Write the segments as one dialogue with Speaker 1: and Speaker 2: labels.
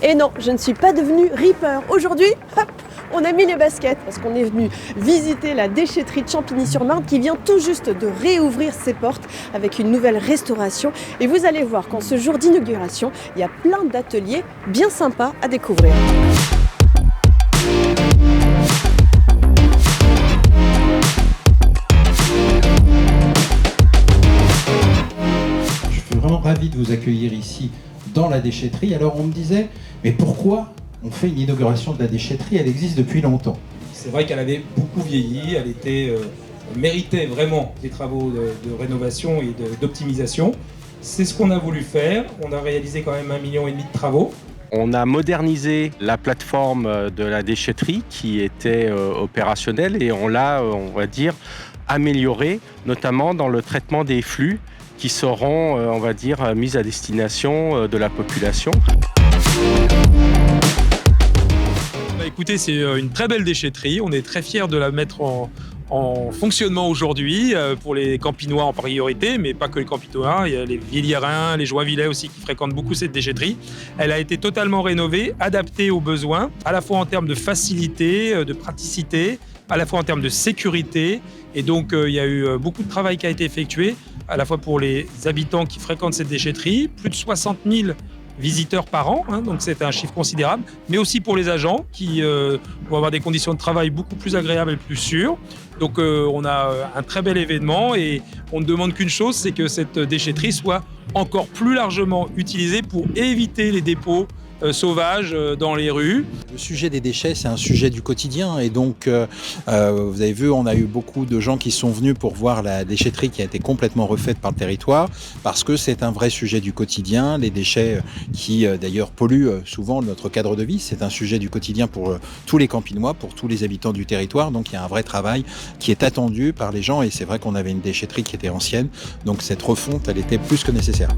Speaker 1: Et non, je ne suis pas devenue Reaper. Aujourd'hui, hop, on a mis les baskets parce qu'on est venu visiter la déchetterie de Champigny-sur-Marne qui vient tout juste de réouvrir ses portes avec une nouvelle restauration. Et vous allez voir qu'en ce jour d'inauguration, il y a plein d'ateliers bien sympas à découvrir.
Speaker 2: Je suis vraiment ravi de vous accueillir ici dans la déchetterie. Alors on me disait, mais pourquoi on fait une inauguration de la déchetterie? Elle existe depuis longtemps.
Speaker 3: C'est vrai qu'elle avait beaucoup vieilli, elle méritait vraiment des travaux de rénovation et d'optimisation. C'est ce qu'on a voulu faire. On a réalisé quand même 1,5 million de travaux.
Speaker 4: On a modernisé la plateforme de la déchetterie qui était opérationnelle et on l'a, on va dire, améliorée, notamment dans le traitement des flux qui seront, on va dire, mis à destination de la population.
Speaker 3: Écoutez, c'est une très belle déchetterie. On est très fiers de la mettre en fonctionnement aujourd'hui pour les Campinois en priorité, mais pas que les Campinois. Il y a les Villiérains, les Joinvillais aussi qui fréquentent beaucoup cette déchetterie. Elle a été totalement rénovée, adaptée aux besoins, à la fois en termes de facilité, de praticité, à la fois en termes de sécurité. Et donc, il y a eu beaucoup de travail qui a été effectué, à la fois pour les habitants qui fréquentent cette déchetterie, plus de 60 000 visiteurs par an, donc c'est un chiffre considérable, mais aussi pour les agents qui vont avoir des conditions de travail beaucoup plus agréables et plus sûres. Donc on a un très bel événement et on ne demande qu'une chose, c'est que cette déchetterie soit encore plus largement utilisée pour éviter les dépôts sauvages dans les rues.
Speaker 2: Le sujet des déchets, c'est un sujet du quotidien et donc vous avez vu, on a eu beaucoup de gens qui sont venus pour voir la déchetterie qui a été complètement refaite par le territoire parce que c'est un vrai sujet du quotidien. Les déchets qui d'ailleurs polluent souvent notre cadre de vie, c'est un sujet du quotidien pour tous les Campinois, pour tous les habitants du territoire. Donc il y a un vrai travail qui est attendu par les gens et c'est vrai qu'on avait une déchetterie qui était ancienne, donc cette refonte, elle était plus que nécessaire.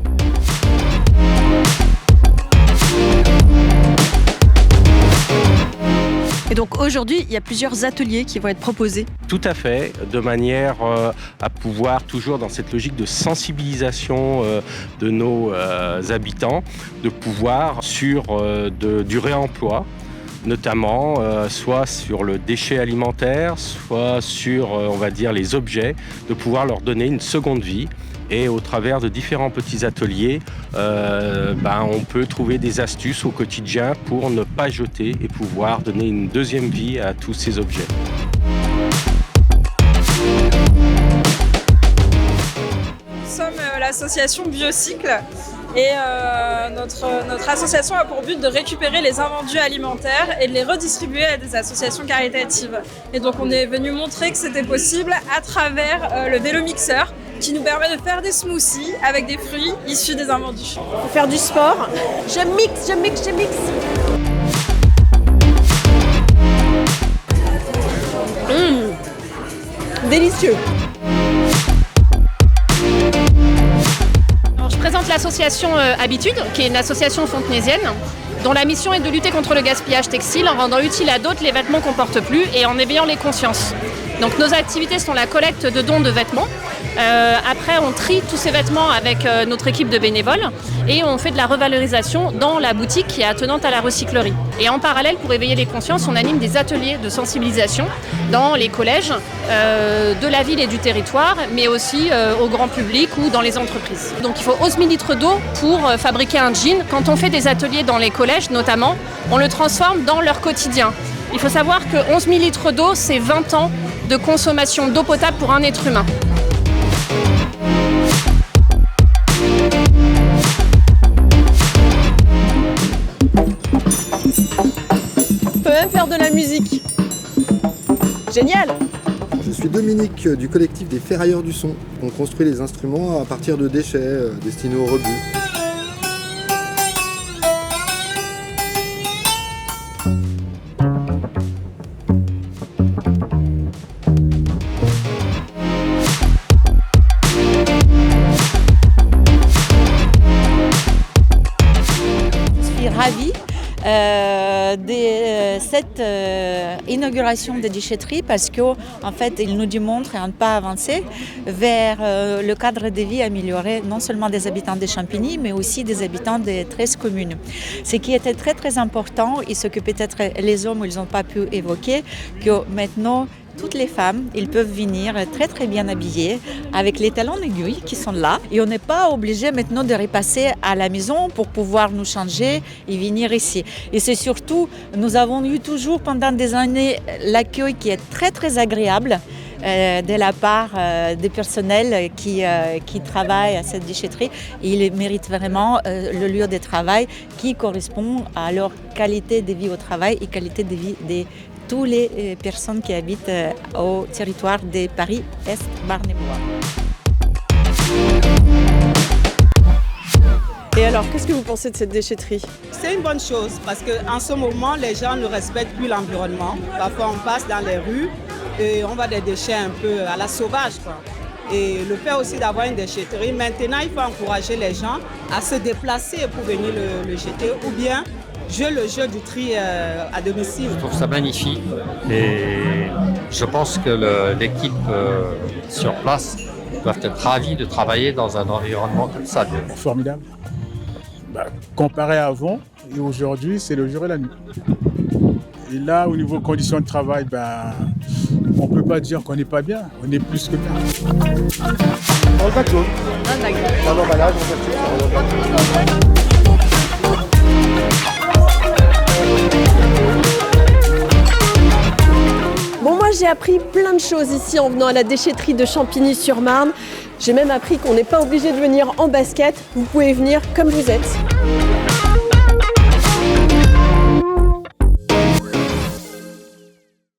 Speaker 1: Et donc aujourd'hui, il y a plusieurs ateliers qui vont être proposés.
Speaker 4: Tout à fait, de manière à pouvoir, toujours dans cette logique de sensibilisation de nos habitants, de pouvoir sur du réemploi, notamment soit sur le déchet alimentaire, soit sur, on va dire, les objets, de pouvoir leur donner une seconde vie. Et au travers de différents petits ateliers, on peut trouver des astuces au quotidien pour ne pas jeter et pouvoir donner une deuxième vie à tous ces objets.
Speaker 5: Nous sommes l'association Biocycle et notre association a pour but de récupérer les invendus alimentaires et de les redistribuer à des associations caritatives. Et donc on est venu montrer que c'était possible à travers le vélo mixeur qui nous permet de faire des smoothies avec des fruits issus des invendus.
Speaker 1: Pour faire du sport, je mixe. Délicieux.
Speaker 6: Alors, je présente l'association Habitude, qui est une association fontenaisienne, dont la mission est de lutter contre le gaspillage textile en rendant utile à d'autres les vêtements qu'on ne porte plus et en éveillant les consciences. Donc nos activités sont la collecte de dons de vêtements. Après, on trie tous ces vêtements avec notre équipe de bénévoles et on fait de la revalorisation dans la boutique qui est attenante à la recyclerie. Et en parallèle, pour éveiller les consciences, on anime des ateliers de sensibilisation dans les collèges de la ville et du territoire, mais aussi au grand public ou dans les entreprises. Donc il faut 11 000 litres d'eau pour fabriquer un jean. Quand on fait des ateliers dans les collèges notamment, on le transforme dans leur quotidien. Il faut savoir que 11 000 litres d'eau, c'est 20 ans de consommation d'eau potable pour un être humain.
Speaker 1: On peut même faire de la musique. Génial!
Speaker 7: Je suis Dominique du collectif des Ferrailleurs du Son. On construit les instruments à partir de déchets destinés au rebut.
Speaker 1: Je suis ravie des
Speaker 8: cette inauguration de déchetterie parce qu'en fait, il nous démontre un pas avancé vers le cadre de vie amélioré, non seulement des habitants de Champigny, mais aussi des habitants des 13 communes. Ce qui était très très important et ce que peut-être les hommes ils n'ont pas pu évoquer, que maintenant, toutes les femmes, ils peuvent venir très très bien habillées avec les talons aiguilles qui sont là et on n'est pas obligé maintenant de repasser à la maison pour pouvoir nous changer et venir ici. Et c'est surtout, nous avons eu toujours pendant des années l'accueil qui est très très agréable de la part des personnels qui travaillent à cette déchetterie. Et ils méritent vraiment le lieu de travail qui correspond à leur qualité de vie au travail et qualité de vie des toutes les personnes qui habitent au territoire de Paris-Est, Marne et Bois.
Speaker 1: Et alors, qu'est-ce que vous pensez de cette déchetterie?
Speaker 9: C'est une bonne chose parce qu'en ce moment, les gens ne respectent plus l'environnement. Parfois, on passe dans les rues et on voit des déchets un peu à la sauvage, quoi. Et le fait aussi d'avoir une déchetterie, maintenant, il faut encourager les gens à se déplacer pour venir le jeter ou bien jouer le jeu du tri à domicile.
Speaker 10: Je trouve ça magnifique et je pense que l'équipe sur place doit être ravie de travailler dans un environnement comme ça.
Speaker 11: Formidable. Comparé à avant et aujourd'hui, c'est le jour et la nuit. Et là, au niveau conditions de travail, on ne peut pas dire qu'on n'est pas bien, on est plus que bien.
Speaker 7: Dans le bac jaune. Dans l'emballage, on
Speaker 1: Bon, moi j'ai appris plein de choses ici en venant à la déchetterie de Champigny-sur-Marne. J'ai même appris qu'on n'est pas obligé de venir en basket, vous pouvez venir comme vous êtes.